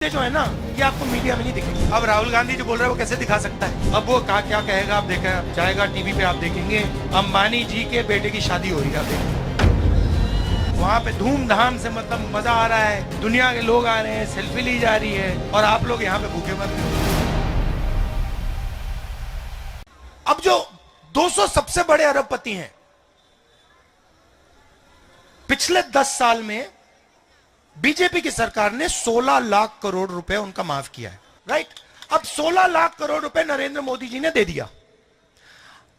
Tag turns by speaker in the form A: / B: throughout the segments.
A: जो है ना, ये आपको मीडिया में नहीं दिखेंगे। अब राहुल गांधी जो बोल रहा है वो कैसे दिखा सकता है? अब वो क्या कहेगा आप देखा जाएगा टीवी पे, आप देखेंगे अंबानी जी के बेटे की शादी हो रही है, आप देखेंगे वहां पे धूमधाम से, मतलब मजा आ रहा है, दुनिया के लोग आ रहे हैं, सेल्फी ली जा रही है और आप लोग यहाँ पे भूखे मर रहे हो। अब जो 200 सबसे बड़े अरबपति हैं, पिछले 10 साल में बीजेपी की सरकार ने 16 लाख करोड़ रुपए उनका माफ किया है, राइट। अब 16 लाख करोड़ रुपए नरेंद्र मोदी जी ने दे दिया।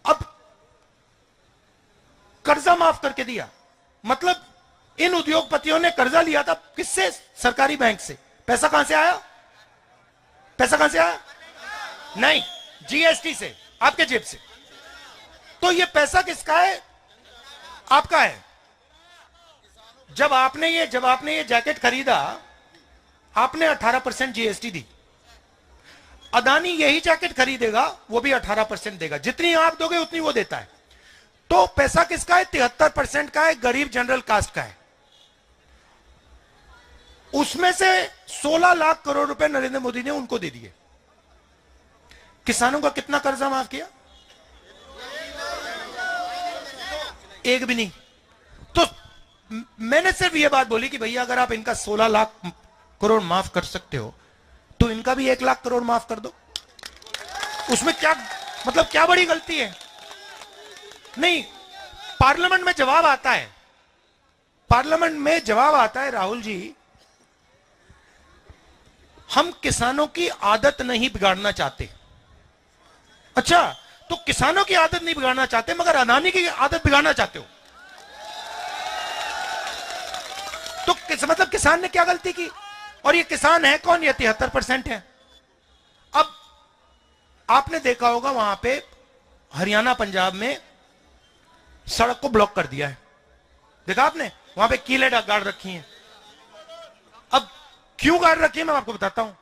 A: अब कर्जा माफ करके दिया, मतलब इन उद्योगपतियों ने कर्जा लिया था किससे? सरकारी बैंक से। पैसा कहां से आया? पैसा कहां से आया? नहीं, जीएसटी से, आपके जेब से। तो ये पैसा किसका है? आपका है। जब आपने ये जैकेट खरीदा, आपने 18% जीएसटी दी। अदानी यही जैकेट खरीदेगा, वो भी 18% देगा। जितनी आप दोगे उतनी वो देता है। तो पैसा किसका है? 73% का है, गरीब जनरल कास्ट का है। उसमें से 16 लाख करोड़ रुपए नरेंद्र मोदी ने उनको दे दिए। किसानों का कितना कर्जा माफ किया? एक भी नहीं। तो मैंने सिर्फ यह बात बोली कि भैया अगर आप इनका 16 लाख करोड़ माफ कर सकते हो तो इनका भी 1 लाख करोड़ माफ कर दो। उसमें क्या, मतलब क्या बड़ी गलती है? नहीं, पार्लियामेंट में जवाब आता है, पार्लियामेंट में जवाब आता है, राहुल जी हम किसानों की आदत नहीं बिगाड़ना चाहते। अच्छा, तो किसानों की आदत नहीं बिगाड़ना चाहते मगर अदानी की आदत बिगाड़ना चाहते हो। तो मतलब किसान ने क्या गलती की? और ये किसान है कौन? ये 73% है। अब आपने देखा होगा वहां पे हरियाणा पंजाब में सड़क को ब्लॉक कर दिया है, देखा आपने? वहां पे कीलें गाड़ रखी हैं। अब क्यों गाड़ रखी है मैं आपको बताता हूं।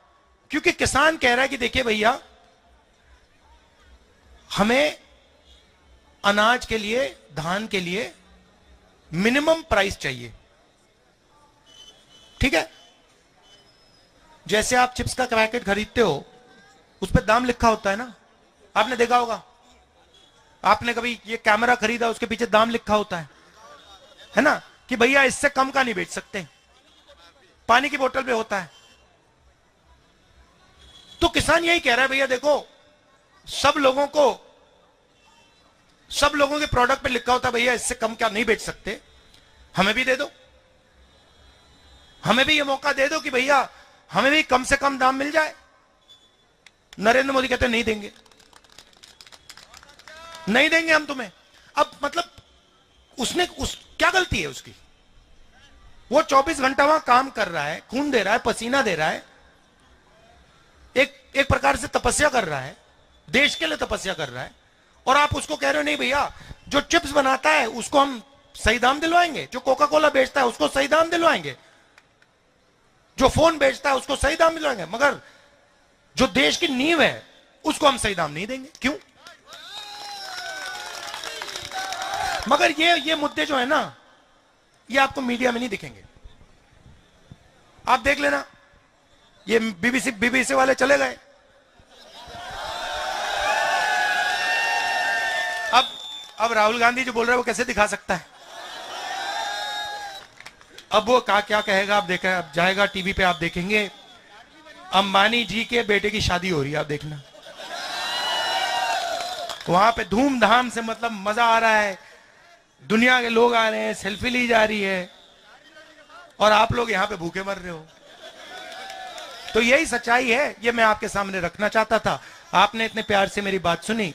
A: क्योंकि किसान कह रहा है कि देखिए भैया, हमें अनाज के लिए, धान के लिए मिनिमम प्राइस चाहिए, ठीक है? जैसे आप चिप्स का पैकेट खरीदते हो, उस पर दाम लिखा होता है ना, आपने देखा होगा। आपने कभी ये कैमरा खरीदा, उसके पीछे दाम लिखा होता है ना, कि भैया इससे कम का नहीं बेच सकते। पानी की बोतल पे होता है। तो किसान यही कह रहा है, भैया देखो, सब लोगों के प्रोडक्ट पे लिखा होता है भैया इससे कम क्या नहीं बेच सकते, हमें भी दे दो, हमें भी ये मौका दे दो कि भैया हमें भी कम से कम दाम मिल जाए। नरेंद्र मोदी कहते नहीं देंगे, नहीं देंगे हम तुम्हें। अब मतलब क्या गलती है उसकी? वो 24 घंटा वहां काम कर रहा है, खून दे रहा है, पसीना दे रहा है, एक प्रकार से तपस्या कर रहा है, देश के लिए तपस्या कर रहा है, और आप उसको कह रहे हो नहीं भैया, जो चिप्स बनाता है उसको हम सही दाम दिलवाएंगे, जो कोका कोला बेचता है उसको सही दाम दिलवाएंगे, जो फोन बेचता है उसको सही दाम दिलवाएंगे, मगर जो देश की नींव है उसको हम सही दाम नहीं देंगे। क्यों? मगर ये मुद्दे जो है ना, ये आपको मीडिया में नहीं दिखेंगे। आप देख लेना, ये बीबीसी वाले चले गए। अब राहुल गांधी जो बोल रहा है वो कैसे दिखा सकता है? अब वो क्या कहेगा आप देखा जाएगा टीवी पे, आप देखेंगे अंबानी जी के बेटे की शादी हो रही है, आप देखना वहां पे धूमधाम से, मतलब मजा आ रहा है, दुनिया के लोग आ रहे हैं, सेल्फी ली जा रही है और आप लोग यहां पे भूखे मर रहे हो। तो यही सच्चाई है, ये मैं आपके सामने रखना चाहता था। आपने इतने प्यार से मेरी बात सुनी।